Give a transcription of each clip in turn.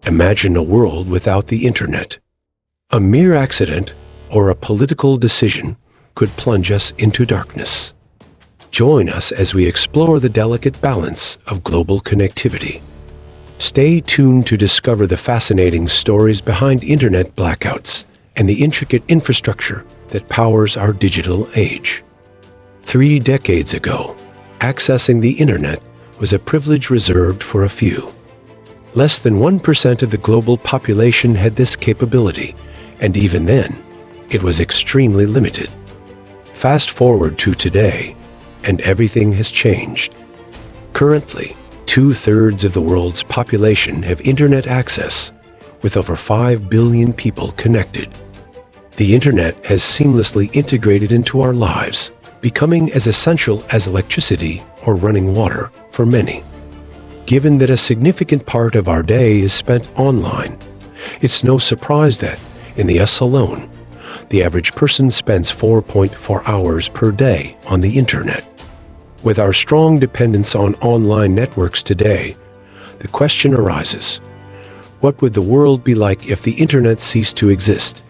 Imagine a world without the internet. A mere accident or a political decision could plunge us into darkness. Join us as we explore the delicate balance of global connectivity. Stay tuned to discover the fascinating stories behind internet blackouts and the intricate infrastructure that powers our digital age. 3 decades ago, accessing the internet was a privilege reserved for a few. Less than 1% of the global population had this capability, and even then, it was extremely limited. Fast forward to today, and everything has changed. Currently, 2/3 of the world's population have internet access, with over 5 billion people connected. The internet has seamlessly integrated into our lives, becoming as essential as electricity or running water for many. Given that a significant part of our day is spent online, it's no surprise that, in the US alone, the average person spends 4.4 hours per day on the internet. With our strong dependence on online networks today, the question arises, what would the world be like if the internet ceased to exist?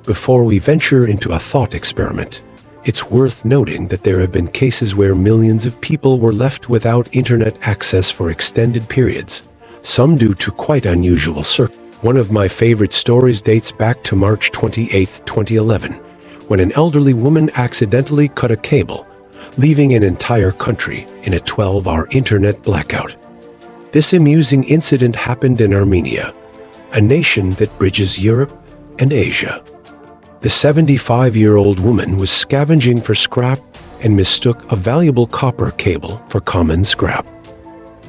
Before we venture into a thought experiment, it's worth noting that there have been cases where millions of people were left without internet access for extended periods, some due to quite unusual circumstances. One of my favorite stories dates back to March 28, 2011, when an elderly woman accidentally cut a cable, leaving an entire country in a 12-hour internet blackout. This amusing incident happened in Armenia, a nation that bridges Europe and Asia. The 75-year-old woman was scavenging for scrap and mistook a valuable copper cable for common scrap.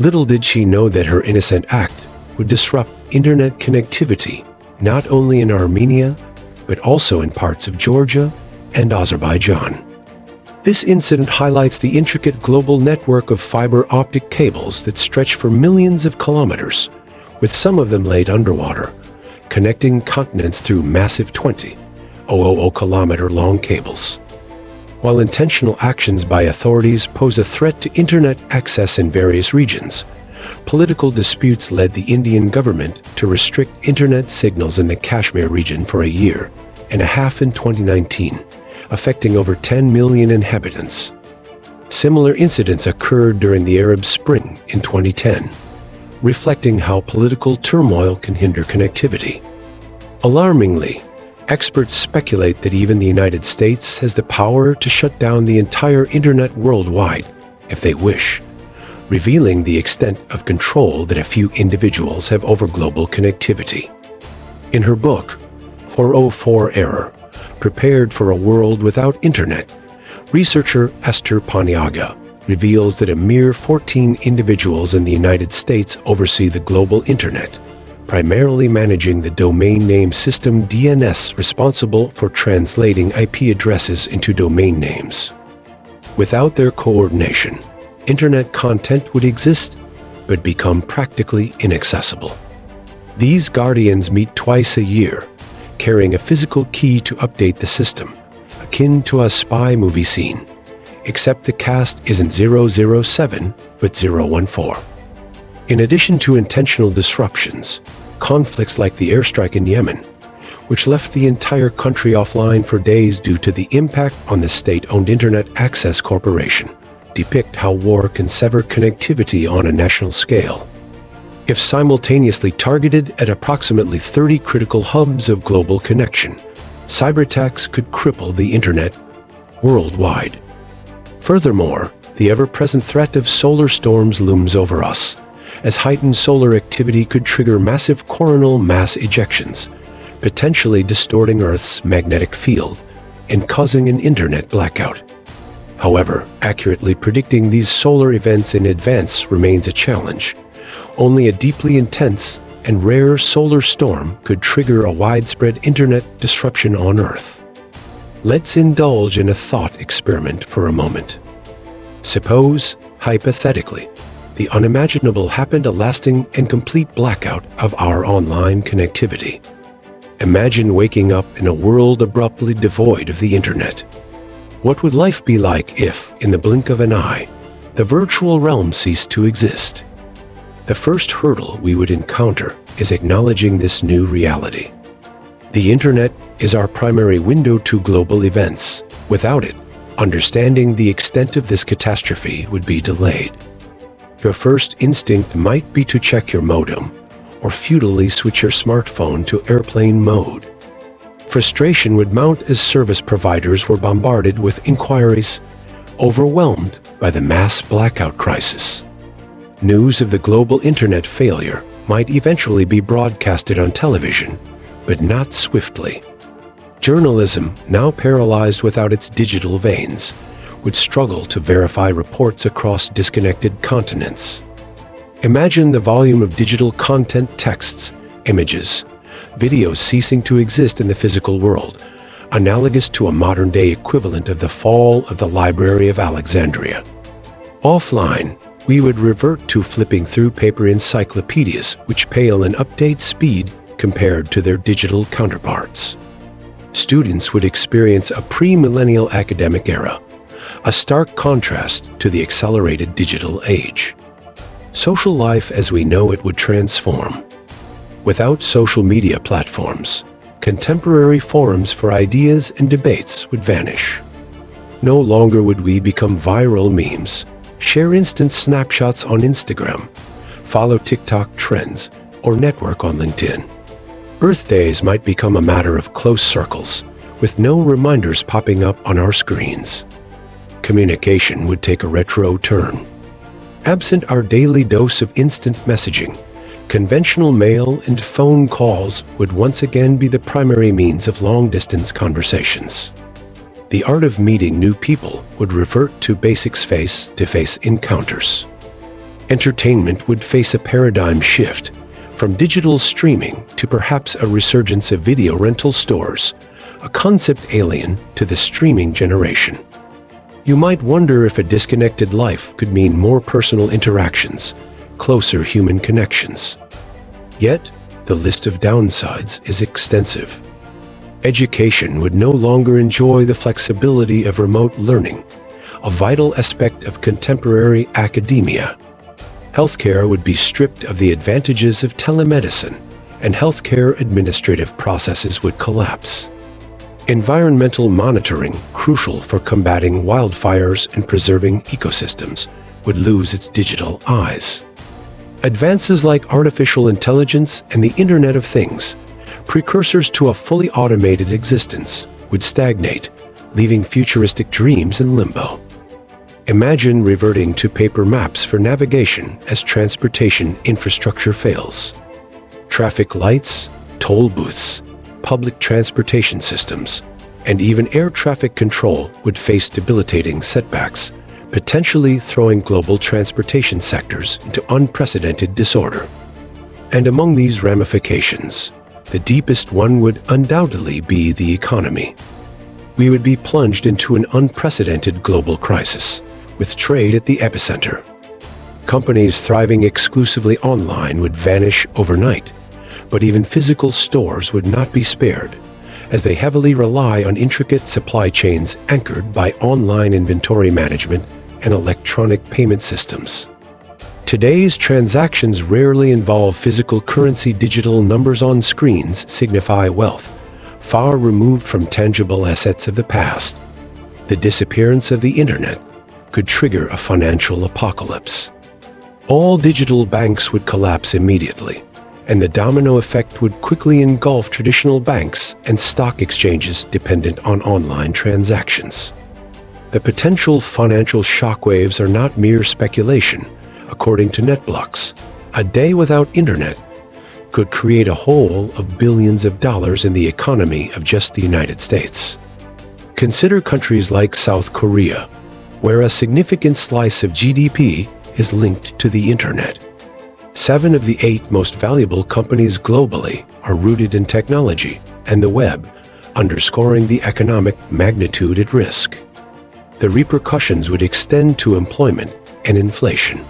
Little did she know that her innocent act would disrupt internet connectivity not only in Armenia, but also in parts of Georgia and Azerbaijan. This incident highlights the intricate global network of fiber optic cables that stretch for millions of kilometers, with some of them laid underwater, connecting continents through massive 20,000-kilometer-long cables. While intentional actions by authorities pose a threat to internet access in various regions, political disputes led the Indian government to restrict internet signals in the Kashmir region for a year and a half in 2019, affecting over 10 million inhabitants. Similar incidents occurred during the Arab Spring in 2010, reflecting how political turmoil can hinder connectivity. Alarmingly, experts speculate that even the United States has the power to shut down the entire internet worldwide if they wish, revealing the extent of control that a few individuals have over global connectivity. In her book, 404 Error, Prepared for a World Without Internet, researcher Esther Paniagua reveals that a mere 14 individuals in the United States oversee the global internet, primarily managing the domain name system DNS responsible for translating IP addresses into domain names. Without their coordination, internet content would exist, but become practically inaccessible. These guardians meet twice a year, carrying a physical key to update the system, akin to a spy movie scene, except the cast isn't 007, but 014. In addition to intentional disruptions, conflicts like the airstrike in Yemen, which left the entire country offline for days due to the impact on the state-owned Internet Access Corporation, depict how war can sever connectivity on a national scale. If simultaneously targeted at approximately 30 critical hubs of global connection, cyberattacks could cripple the internet worldwide. Furthermore, the ever-present threat of solar storms looms over us, as heightened solar activity could trigger massive coronal mass ejections, potentially distorting Earth's magnetic field and causing an internet blackout. However, accurately predicting these solar events in advance remains a challenge. Only a deeply intense and rare solar storm could trigger a widespread internet disruption on Earth. Let's indulge in a thought experiment for a moment. Suppose, hypothetically, the unimaginable happened, a lasting and complete blackout of our online connectivity. Imagine waking up in a world abruptly devoid of the internet. What would life be like if, in the blink of an eye, the virtual realm ceased to exist? The first hurdle we would encounter is acknowledging this new reality. The internet is our primary window to global events. Without it, understanding the extent of this catastrophe would be delayed. Your first instinct might be to check your modem, or futilely switch your smartphone to airplane mode. Frustration would mount as service providers were bombarded with inquiries, overwhelmed by the mass blackout crisis. News of the global internet failure might eventually be broadcasted on television, but not swiftly. Journalism, now paralyzed without its digital veins, would struggle to verify reports across disconnected continents. Imagine the volume of digital content, texts, images, videos ceasing to exist in the physical world, analogous to a modern-day equivalent of the fall of the Library of Alexandria. Offline, we would revert to flipping through paper encyclopedias, which pale in update speed compared to their digital counterparts. Students would experience a pre-millennial academic era, a stark contrast to the accelerated digital age. Social life as we know it would transform. Without social media platforms, contemporary forums for ideas and debates would vanish. No longer would we become viral memes, share instant snapshots on Instagram, follow TikTok trends, or network on LinkedIn. Birthdays might become a matter of close circles, with no reminders popping up on our screens. Communication would take a retro turn. Absent our daily dose of instant messaging, conventional mail and phone calls would once again be the primary means of long-distance conversations. The art of meeting new people would revert to basics face-to-face encounters. Entertainment would face a paradigm shift, from digital streaming to perhaps a resurgence of video rental stores, a concept alien to the streaming generation. You might wonder if a disconnected life could mean more personal interactions, closer human connections. Yet, the list of downsides is extensive. Education would no longer enjoy the flexibility of remote learning, a vital aspect of contemporary academia. Healthcare would be stripped of the advantages of telemedicine, and healthcare administrative processes would collapse. Environmental monitoring, crucial for combating wildfires and preserving ecosystems, would lose its digital eyes. Advances like artificial intelligence and the Internet of Things, precursors to a fully automated existence, would stagnate, leaving futuristic dreams in limbo. Imagine reverting to paper maps for navigation as transportation infrastructure fails. Traffic lights, toll booths, public transportation systems, and even air traffic control would face debilitating setbacks, potentially throwing global transportation sectors into unprecedented disorder. And among these ramifications, the deepest one would undoubtedly be the economy. We would be plunged into an unprecedented global crisis, with trade at the epicenter. Companies thriving exclusively online would vanish overnight, but even physical stores would not be spared, as they heavily rely on intricate supply chains anchored by online inventory management and electronic payment systems. Today's transactions rarely involve physical currency. Digital numbers on screens signify wealth, far removed from tangible assets of the past. The disappearance of the internet could trigger a financial apocalypse. All digital banks would collapse immediately, and the domino effect would quickly engulf traditional banks and stock exchanges dependent on online transactions. The potential financial shockwaves are not mere speculation. According to NetBlocks, a day without internet could create a hole of billions of dollars in the economy of just the United States. Consider countries like South Korea, where a significant slice of GDP is linked to the internet. 7 of the 8 most valuable companies globally are rooted in technology and the web, underscoring the economic magnitude at risk. The repercussions would extend to employment and inflation.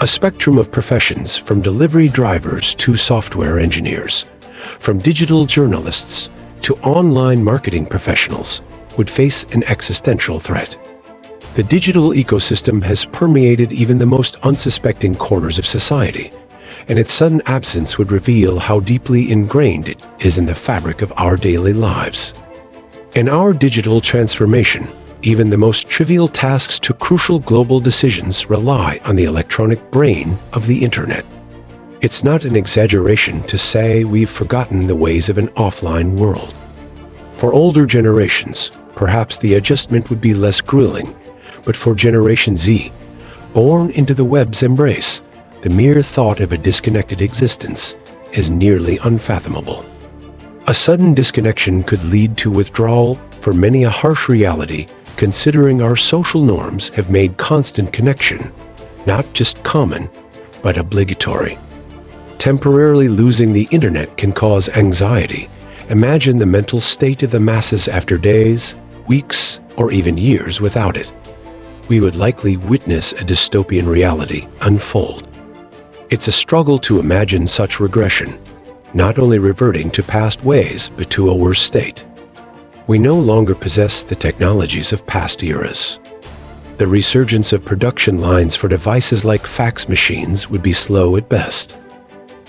A spectrum of professions, from delivery drivers to software engineers, from digital journalists to online marketing professionals, would face an existential threat. The digital ecosystem has permeated even the most unsuspecting corners of society, and its sudden absence would reveal how deeply ingrained it is in the fabric of our daily lives. In our digital transformation, even the most trivial tasks to crucial global decisions rely on the electronic brain of the internet. It's not an exaggeration to say we've forgotten the ways of an offline world. For older generations, perhaps the adjustment would be less grueling, but for Generation Z, born into the web's embrace, the mere thought of a disconnected existence is nearly unfathomable. A sudden disconnection could lead to withdrawal, for many a harsh reality, considering our social norms have made constant connection not just common, but obligatory. Temporarily losing the internet can cause anxiety. Imagine the mental state of the masses after days, weeks, or even years without it. We would likely witness a dystopian reality unfold. It's a struggle to imagine such regression, not only reverting to past ways, but to a worse state. We no longer possess the technologies of past eras. The resurgence of production lines for devices like fax machines would be slow at best.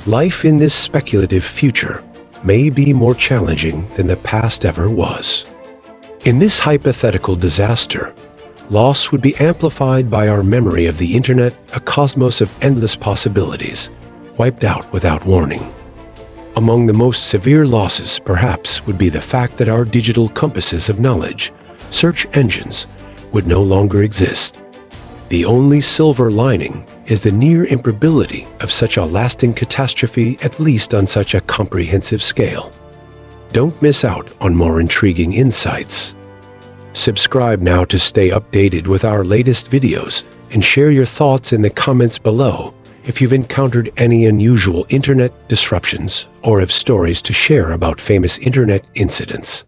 Life in this speculative future may be more challenging than the past ever was. In this hypothetical disaster, loss would be amplified by our memory of the internet, a cosmos of endless possibilities, wiped out without warning. Among the most severe losses, perhaps, would be the fact that our digital compasses of knowledge, search engines, would no longer exist. The only silver lining is the near improbability of such a lasting catastrophe, at least on such a comprehensive scale. Don't miss out on more intriguing insights. Subscribe now to stay updated with our latest videos, and share your thoughts in the comments below if you've encountered any unusual internet disruptions or have stories to share about famous internet incidents.